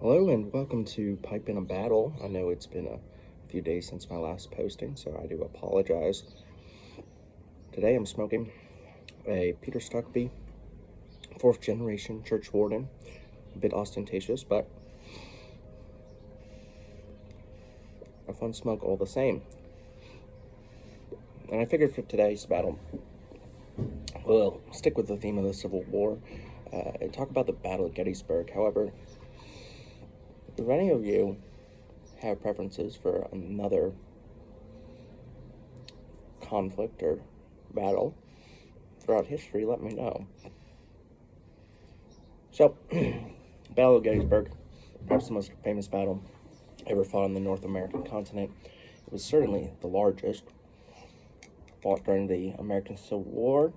Hello and welcome to Pipe in a Battle. I know it's been a few days since my last posting, so I do apologize. Today I'm smoking a Peter Stuckby, 4th generation church warden. A bit ostentatious, but a fun smoke all the same. And I figured for today's battle, we'll stick with the theme of the Civil War and talk about the Battle of Gettysburg. However, if any of you have preferences for another conflict or battle throughout history, let me know. So, Battle of Gettysburg, perhaps the most famous battle ever fought on the North American continent. It was certainly the largest, fought during the American Civil War,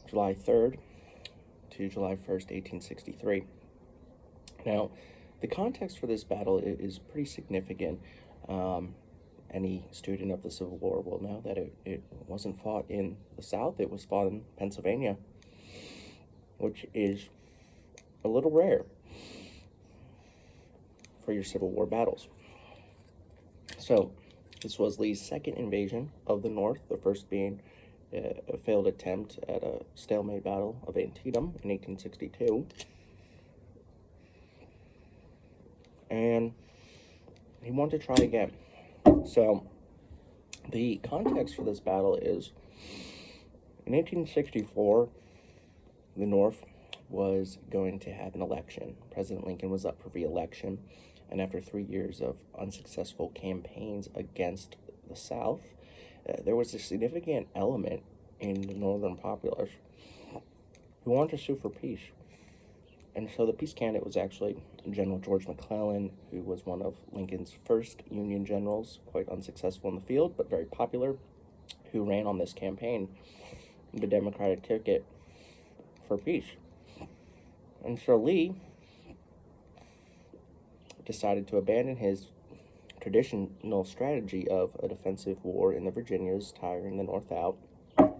July 3rd to July 1st, 1863. Now, the context for this battle is pretty significant. Any student of the Civil War will know that it wasn't fought in the South, it was fought in Pennsylvania, which is a little rare for your Civil War battles. So, this was Lee's second invasion of the North, the first being a failed attempt at a stalemate battle of Antietam in 1862. And he wanted to try again. So, the context for this battle is, in 1864, the North was going to have an election. President Lincoln was up for re-election, and after 3 years of unsuccessful campaigns against the South, there was a significant element in the Northern populace who wanted to sue for peace. And so the peace candidate was actually General George McClellan, who was one of Lincoln's first Union generals, quite unsuccessful in the field, but very popular, who ran on this campaign, the Democratic ticket for peace. And so Lee decided to abandon his traditional strategy of a defensive war in the Virginias, tiring the North out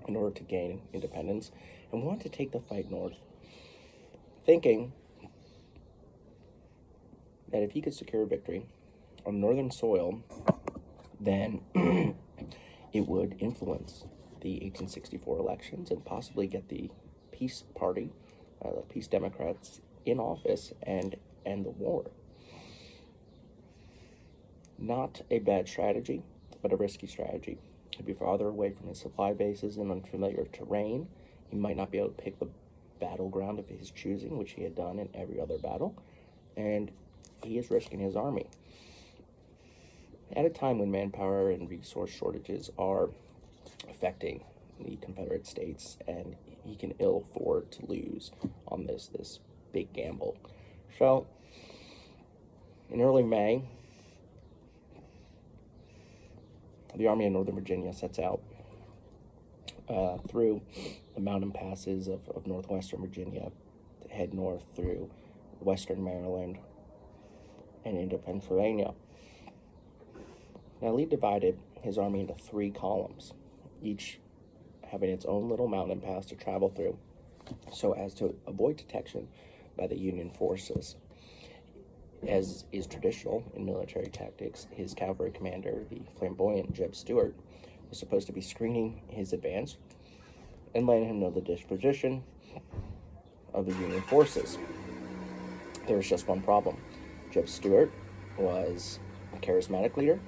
in order to gain independence, and wanted to take the fight north, thinking that if he could secure victory on northern soil, then it would influence the 1864 elections and possibly get the Peace Party, the Peace Democrats, in office and end the war. Not a bad strategy, but a risky strategy. He'd be farther away from his supply bases in unfamiliar terrain. He might not be able to pick the battleground of his choosing, which he had done in every other battle, and he is risking his army at a time when manpower and resource shortages are affecting the Confederate States, and he can ill afford to lose on this big gamble. So, in early May, the Army of Northern Virginia sets out through the mountain passes of northwestern Virginia to head north through western Maryland and into Pennsylvania. Now, Lee divided his army into 3 columns, each having its own little mountain pass to travel through, so as to avoid detection by the Union forces. As is traditional in military tactics, his cavalry commander, the flamboyant Jeb Stuart, was supposed to be screening his advance and letting him know the disposition of the Union forces. There was just one problem. Jeb Stuart was a charismatic leader,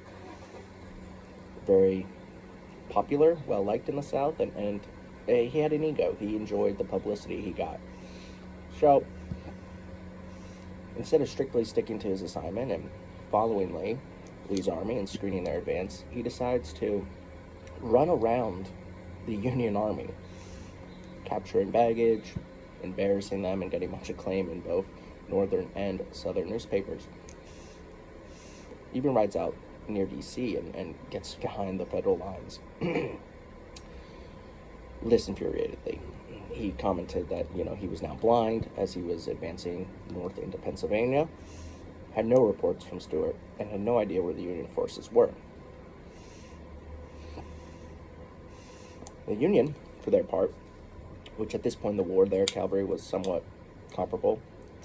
very popular, well-liked in the South, and he had an ego. He enjoyed the publicity he got. So, instead of strictly sticking to his assignment and following Lee's army and screening their advance, he decides to run around the Union army, capturing baggage, embarrassing them, and getting much acclaim in both northern and southern newspapers. Even rides out near D.C. and gets behind the federal lines. This infuriated Lee. He commented that, he was now blind as he was advancing north into Pennsylvania, had no reports from Stuart, and had no idea where the Union forces were. The Union, for their part, which at this point in the war, their cavalry was somewhat comparable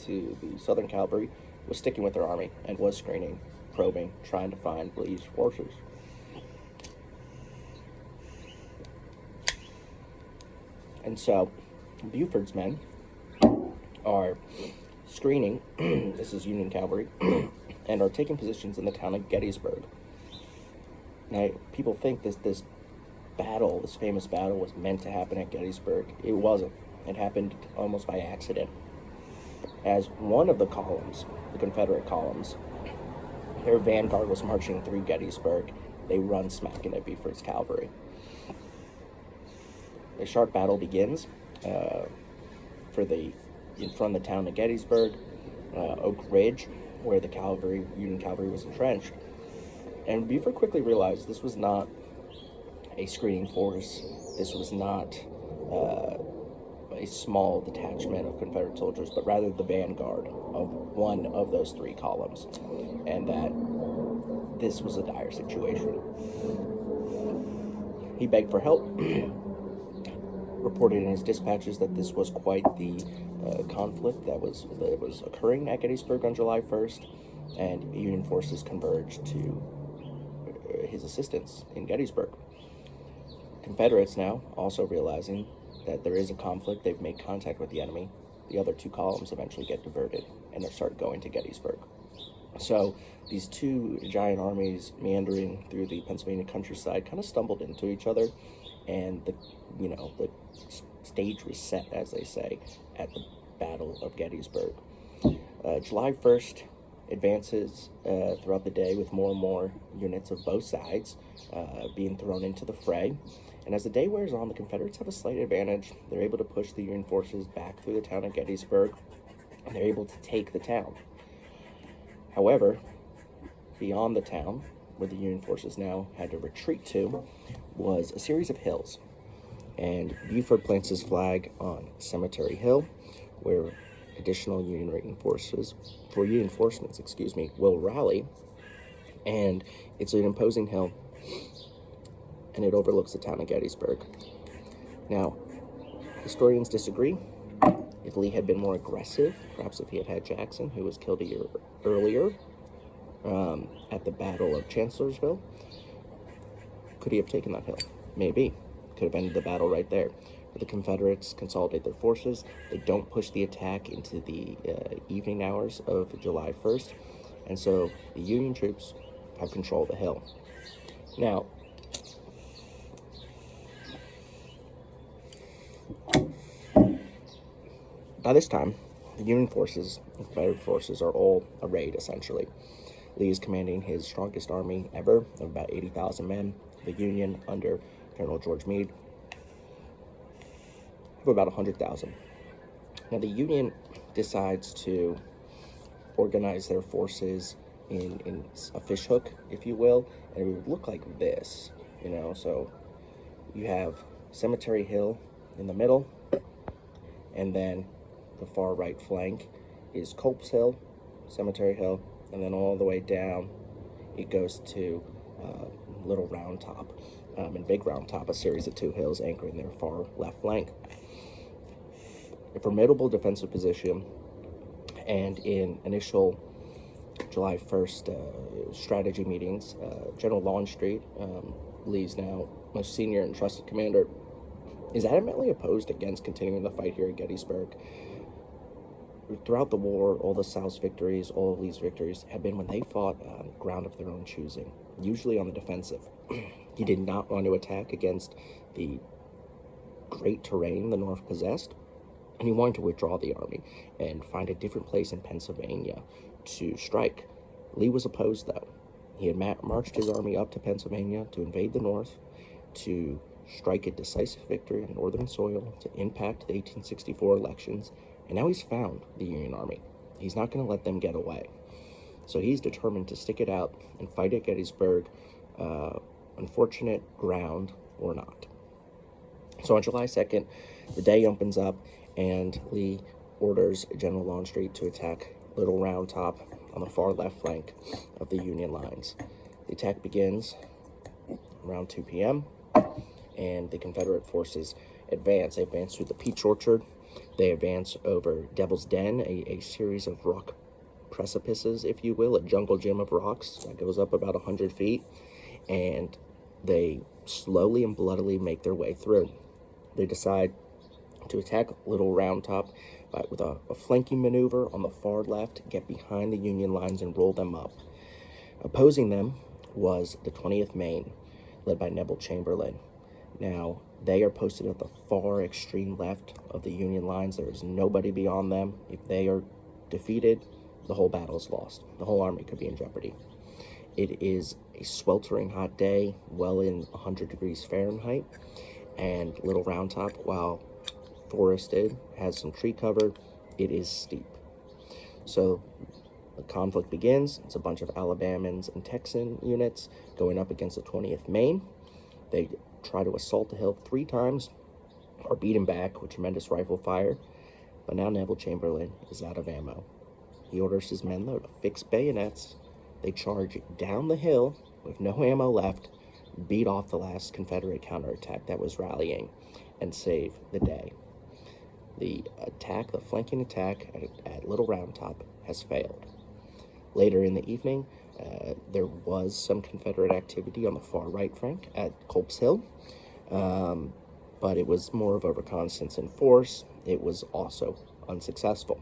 to the Southern Cavalry was sticking with their army and was screening, probing, trying to find Lee's forces. And so Buford's men are screening, this is Union cavalry, and are taking positions in the town of Gettysburg. Now, people think this battle, this famous battle, was meant to happen at Gettysburg. It wasn't. It happened almost by accident. As one of the columns, the Confederate columns, their vanguard was marching through Gettysburg, they run smack into Buford's cavalry. A sharp battle begins in front of the town of Gettysburg, Oak Ridge, where the Union cavalry was entrenched. And Buford quickly realized this was not a screening force. This was not a small detachment of Confederate soldiers, but rather the vanguard of one of those three columns, and that this was a dire situation. He begged for help, reported in his dispatches that this was quite the conflict that was occurring at Gettysburg on July 1st, and Union forces converged to his assistance in Gettysburg. Confederates now, also realizing that there is a conflict, they've made contact with the enemy. The other two columns eventually get diverted, and they start going to Gettysburg. So these two giant armies meandering through the Pennsylvania countryside kind of stumbled into each other, and the stage was set, as they say, at the Battle of Gettysburg. July 1st advances throughout the day with more and more units of both sides being thrown into the fray. And as the day wears on, the Confederates have a slight advantage. They're able to push the Union forces back through the town of Gettysburg, and they're able to take the town. However, beyond the town, where the Union forces now had to retreat to, was a series of hills. And Buford plants his flag on Cemetery Hill, where additional Union reinforcements, will rally. And it's an imposing hill, and it overlooks the town of Gettysburg. Now, historians disagree. If Lee had been more aggressive, perhaps if he had Jackson, who was killed a year earlier at the Battle of Chancellorsville, could he have taken that hill? Maybe. Could have ended the battle right there. But the Confederates consolidate their forces. They don't push the attack into the evening hours of July 1st, and so the Union troops have control of the hill. Now, by this time, the Union forces and Confederate forces are all arrayed, essentially. Lee is commanding his strongest army ever of about 80,000 men. The Union, under General George Meade, have about 100,000. Now, the Union decides to organize their forces in a fishhook, if you will, and it would look like this, So you have Cemetery Hill in the middle, and then the far right flank is Culp's Hill, Cemetery Hill, and then all the way down it goes to Little Round Top and Big Round Top, a series of two hills anchoring their far left flank. A formidable defensive position, and in initial July 1st strategy meetings, General Longstreet, Lee's now most senior and trusted commander, is adamantly opposed against continuing the fight here at Gettysburg. Throughout the war, all the South's victories, all of Lee's victories, have been when they fought on ground of their own choosing, usually on the defensive. He did not want to attack against the great terrain the North possessed, and he wanted to withdraw the army and find a different place in Pennsylvania to strike. Lee was opposed, though. He had marched his army up to Pennsylvania to invade the North, to strike a decisive victory on Northern soil, to impact the 1864 elections, and now he's found the Union Army. He's not going to let them get away. So he's determined to stick it out and fight at Gettysburg, unfortunate ground or not. So on July 2nd, the day opens up, and Lee orders General Longstreet to attack Little Round Top on the far left flank of the Union lines. The attack begins around 2 p.m., and the Confederate forces advance. They advance through the Peach Orchard, They advance over Devil's Den, a series of rock precipices, if you will, a jungle gym of rocks that goes up about 100 feet, and they slowly and bloodily make their way through. They decide to attack Little Round Top with a flanking maneuver on the far left, get behind the Union lines and roll them up. Opposing them was the 20th Maine, led by Neville Chamberlain. Now, they are posted at the far extreme left of the Union lines. There is nobody beyond them. If they are defeated, the whole battle is lost. The whole army could be in jeopardy. It is a sweltering hot day, well in 100 degrees Fahrenheit, and Little Round Top, while forested, has some tree cover, it is steep. So the conflict begins. It's a bunch of Alabamans and Texan units going up against the 20th Maine. They try to assault the hill 3 times, are beaten back with tremendous rifle fire, but now Neville Chamberlain is out of ammo. He orders his men to fix bayonets. They charge down the hill with no ammo left, beat off the last Confederate counterattack that was rallying, and save the day. The flanking attack at Little Round Top has failed. Later in the evening, there was some Confederate activity on the far right flank at Culp's Hill, but it was more of a reconnaissance in force. It was also unsuccessful.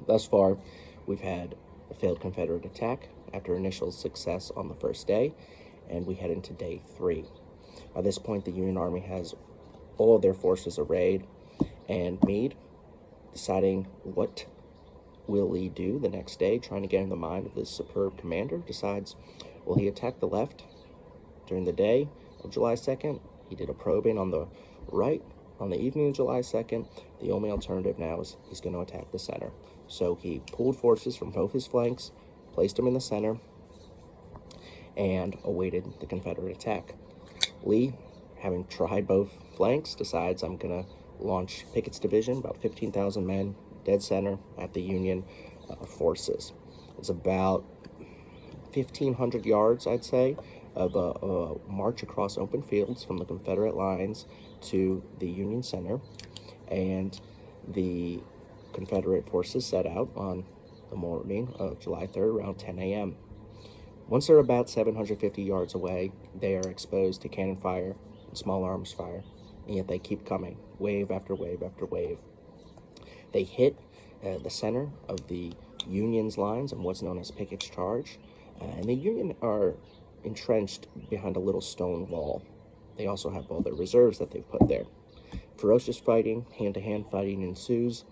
Thus far, we've had a failed Confederate attack after initial success on the first day, and we head into day 3. By this point, the Union Army has all of their forces arrayed, and Meade, deciding what will Lee do the next day, trying to get in the mind of this superb commander, decides, will he attack the left during the day of July 2nd? He did a probing on the right on the evening of July 2nd. The only alternative now is he's going to attack the center. So he pulled forces from both his flanks, placed them in the center, and awaited the Confederate attack. Lee, having tried both flanks, decides, I'm going to launch Pickett's division, about 15,000 men, dead center at the Union forces. It's about 1,500 yards, I'd say, of a march across open fields from the Confederate lines to the Union center, and the Confederate forces set out on the morning of July 3rd around 10 a.m. Once they're about 750 yards away, they are exposed to cannon fire and small arms fire, and yet they keep coming, wave after wave after wave. They hit the center of the Union's lines and what's known as Pickett's Charge, and the Union are entrenched behind a little stone wall. They also have all their reserves that they've put there. Ferocious fighting, hand-to-hand fighting ensues,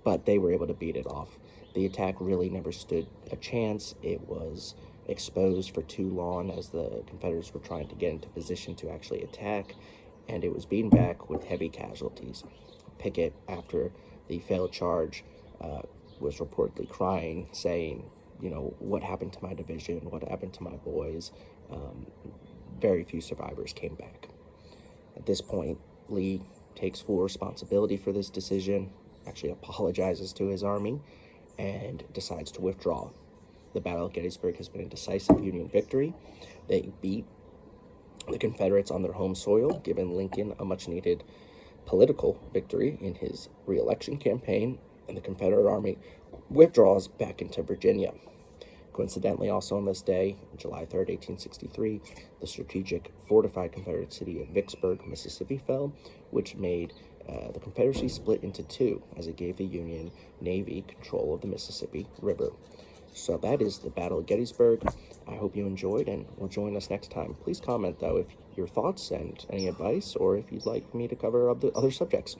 but they were able to beat it off. The attack really never stood a chance. It was exposed for too long as the Confederates were trying to get into position to actually attack, and it was beaten back with heavy casualties. Pickett, after the failed charge, was reportedly crying, saying, what happened to my division? What happened to my boys? Very few survivors came back. At this point, Lee takes full responsibility for this decision, actually apologizes to his army, and decides to withdraw. The Battle of Gettysburg has been a decisive Union victory. They beat the Confederates on their home soil, giving Lincoln a much-needed political victory in his re-election campaign, and the Confederate Army withdraws back into Virginia. Coincidentally, also on this day, July 3rd, 1863, the strategic fortified Confederate city of Vicksburg, Mississippi fell, which made the Confederacy split into 2, as it gave the Union Navy control of the Mississippi River. So that is the Battle of Gettysburg. I hope you enjoyed and will join us next time. Please comment, though, if your thoughts and any advice, or if you'd like me to cover other subjects.